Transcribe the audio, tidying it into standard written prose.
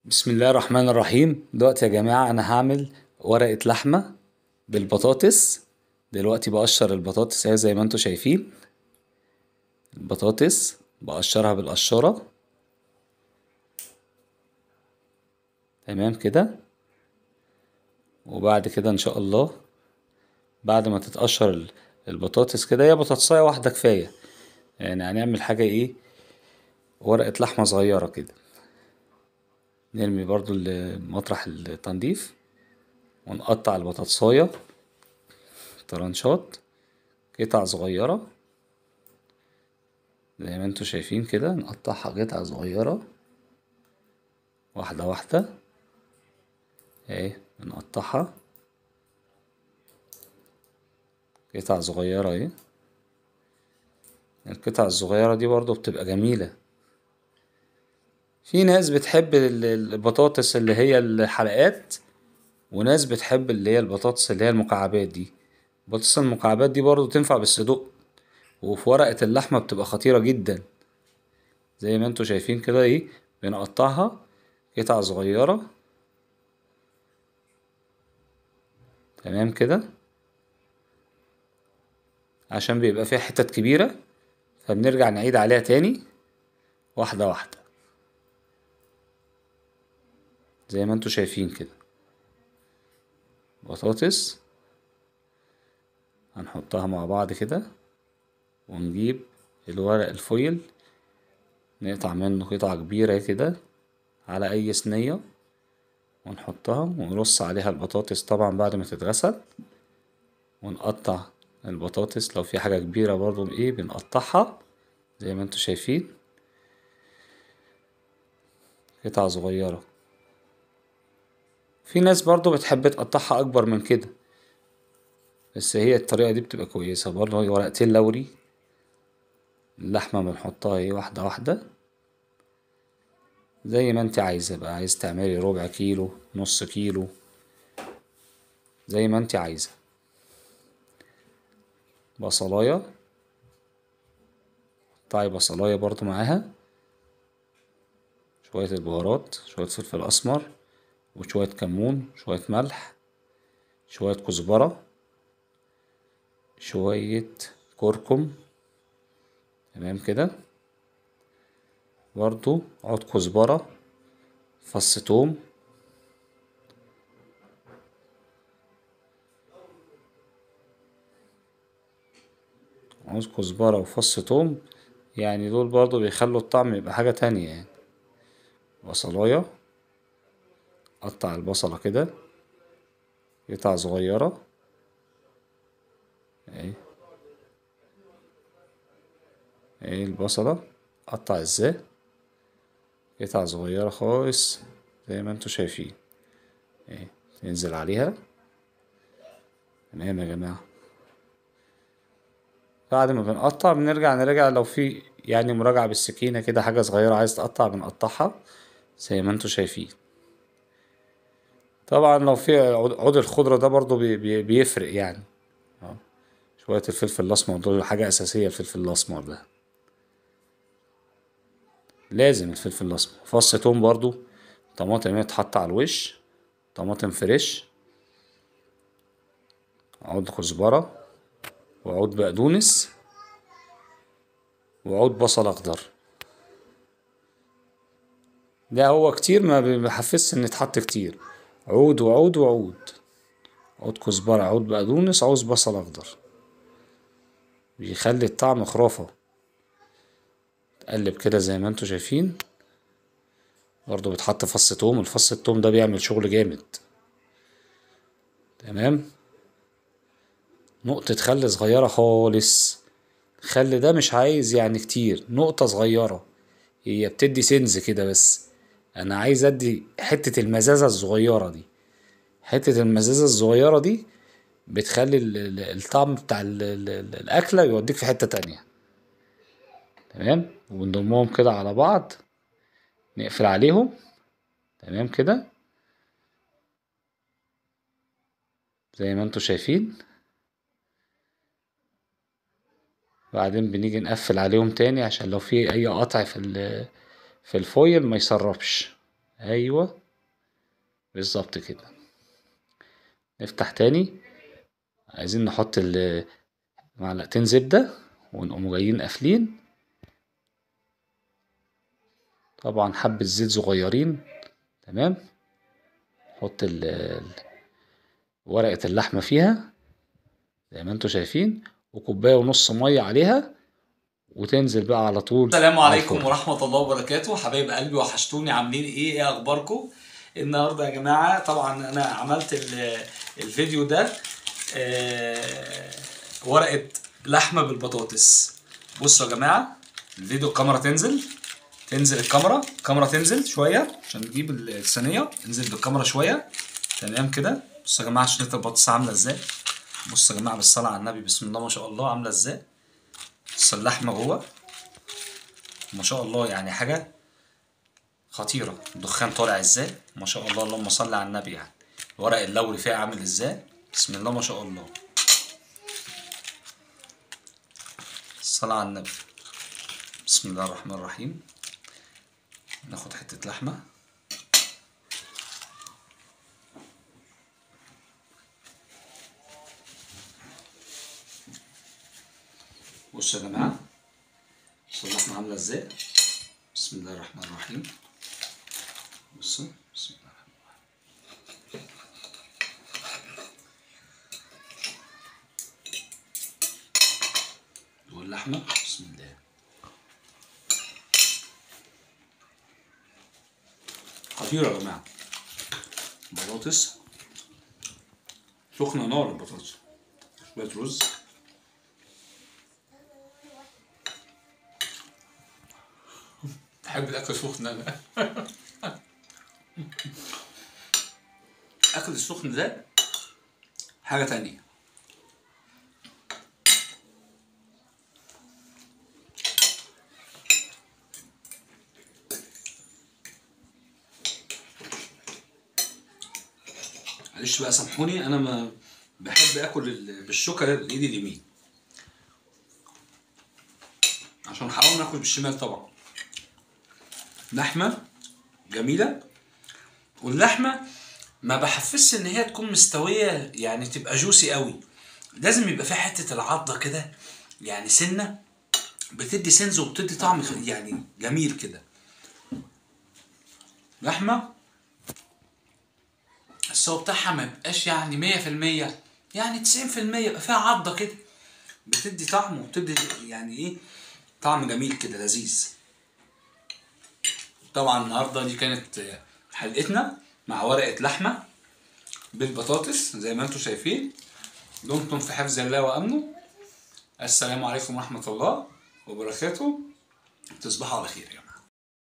بسم الله الرحمن الرحيم. دلوقتي يا جماعة أنا هعمل ورقة لحمة بالبطاطس. دلوقتي بقشر البطاطس اهي زي ما انتوا شايفين. البطاطس بقشرها بالقشارة. تمام كده. وبعد كده إن شاء الله بعد ما تتقشر البطاطس كده، هي بطاطساية واحدة كفاية. يعني هنعمل حاجة ايه، ورقة لحمة صغيرة كده. نرمي برضو مطرح التنظيف ونقطع البطاطساية طرنشات، قطع صغيرة زي ما انتوا شايفين كده. نقطعها قطع صغيرة واحدة واحدة اهي. بنقطعها قطع صغيرة اهي. القطع الصغيرة دي برضو بتبقى جميلة. في ناس بتحب البطاطس اللي هي الحلقات، وناس بتحب اللي هي البطاطس اللي هي المكعبات دي. البطاطس المكعبات دي برضو تنفع بالصدوق، وفي ورقة اللحمة بتبقى خطيرة جدا. زي ما انتوا شايفين كده ايه، بنقطعها قطع صغيرة. تمام كده، عشان بيبقى فيها حتت كبيرة فبنرجع نعيد عليها تاني واحدة واحدة زي ما انتوا شايفين كده. بطاطس هنحطها مع بعض كده، ونجيب الورق الفويل نقطع منه قطعة كبيرة كده على اي صينية، ونحطها ونرص عليها البطاطس طبعا بعد ما تتغسل. ونقطع البطاطس لو في حاجة كبيرة برضو ايه بنقطعها زي ما انتوا شايفين قطع صغيرة. في ناس برضو بتحب تقطعها اكبر من كده، بس هي الطريقة دي بتبقى كويسة برضو. هي ورقتين لوري، اللحمة بنحطها ايه واحدة واحدة زي ما انت عايزة بقى. عايز تعملي ربع كيلو، نص كيلو، زي ما انت عايزة. بصلاية، قطعي بصلاية برضو معاها. شوية البهارات، شوية فلفل اسمر، وشوية كمون، شوية ملح، شوية كزبرة، شوية كركم. تمام كده. برضو عود كزبرة، فص توم، عود كزبرة وفص توم. يعني دول برضو بيخلوا الطعم يبقى حاجة تانية يعني. بصلاية، قطع البصلة كده قطع صغيرة اهي. اهي البصلة قطع ازاي، قطع صغيرة خالص زي ما انتوا شايفين اهي. ننزل عليها. تمام يا جماعة. بعد ما بنقطع بنرجع نراجع لو في يعني مراجعة بالسكينة كده، حاجة صغيرة عايز تقطع بنقطعها زي ما انتوا شايفين. طبعا لو في عود الخضرة ده برضو بيفرق يعني. شوية الفلفل الأسمر دول حاجة أساسية. الفلفل الأسمر ده لازم، الفلفل الأسمر. فص توم برضو. طماطم يتحط على الوش، طماطم فريش، عود كزبرة، وعود بقدونس، وعود بصل أخضر. ده هو كتير ما بحفزش إن يتحط كتير. عود وعود وعود، عود كزبرة، عود بقدونس، عود بصل أخضر، بيخلي الطعم خرافة. تقلب كده زي ما انتوا شايفين. برضو بتحط فص توم. الفص التوم ده بيعمل شغل جامد. تمام. نقطة خل صغيرة خالص. الخل ده مش عايز يعني كتير، نقطة صغيرة. هي بتدي سنز كده بس. انا عايز ادي حتة المزازة الصغيرة دي. حتة المزازة الصغيرة دي بتخلي الطعم بتاع الأكلة يوديك في حتة تانية. تمام. ونضمهم كده على بعض، نقفل عليهم. تمام كده زي ما انتوا شايفين. بعدين بنيجي نقفل عليهم تاني عشان لو في اي قطع في الفويل ما يسربش. ايوه بالظبط كده. نفتح تاني. عايزين نحط معلقتين زبدة ونقوم جايين قافلين. طبعا حبة زيت صغيرين. تمام. نحط ورقة اللحمة فيها زي ما انتوا شايفين، وكوباية ونص مية عليها، وتنزل بقى على طول. السلام عليكم ورحمة الله وبركاته، حبايب قلبي وحشتوني، عاملين ايه اخباركم النهارده يا جماعة؟ طبعا انا عملت الفيديو ده ورقة لحمة بالبطاطس. بصوا يا جماعة الفيديو، الكاميرا تنزل الكاميرا تنزل شوية عشان نجيب الصينية، انزل بالكاميرا شوية. تمام كده. بصوا يا جماعة شريط البطاطس عاملة ازاي. بصوا يا جماعة بالصلاة على النبي، بسم الله ما شاء الله، عاملة ازاي. بص اللحمة جوه ما شاء الله، يعني حاجة خطيرة. الدخان طالع ازاي ما شاء الله، اللهم صل على النبي. يعني الورق اللوري فيها عامل ازاي، بسم الله ما شاء الله. الصلاة على النبي. بسم الله الرحمن الرحيم. ناخد حتة لحمة. بصوا يا جماعة، بصوا اللحمة عاملة ازاي. بسم الله الرحمن الرحيم. بصوا بسم الله الرحمن الرحيم. واللحمة بسم الله. خطيرة يا جماعة. بطاطس سخنة نار، البطاطس شوية رز. بحب الأكل السخن أنا. الأكل السخن ده حاجة تانية. معلش بقى سامحوني، أنا ما بحب آكل بالشوكة بإيدي اليمين، عشان حرام ناكل بالشمال طبعا. لحمة جميلة، واللحمة ما بحفزش ان هي تكون مستوية، يعني تبقى جوسي قوي. لازم يبقى فيها حتة العضة كده، يعني سنة بتدي سنز وبتدي طعم يعني جميل كده. لحمة السوا بتاعها ما يبقاش يعني 100%، يعني 90%، يبقى فيها عضة كده بتدي طعم، وبتدي يعني ايه، طعم جميل كده لذيذ. طبعا النهارده دي كانت حلقتنا مع ورقة لحمة بالبطاطس زي ما انتم شايفين. دمتم في حفظ الله وأمنه. السلام عليكم ورحمة الله وبركاته. تصبحوا على خير يا جماعة.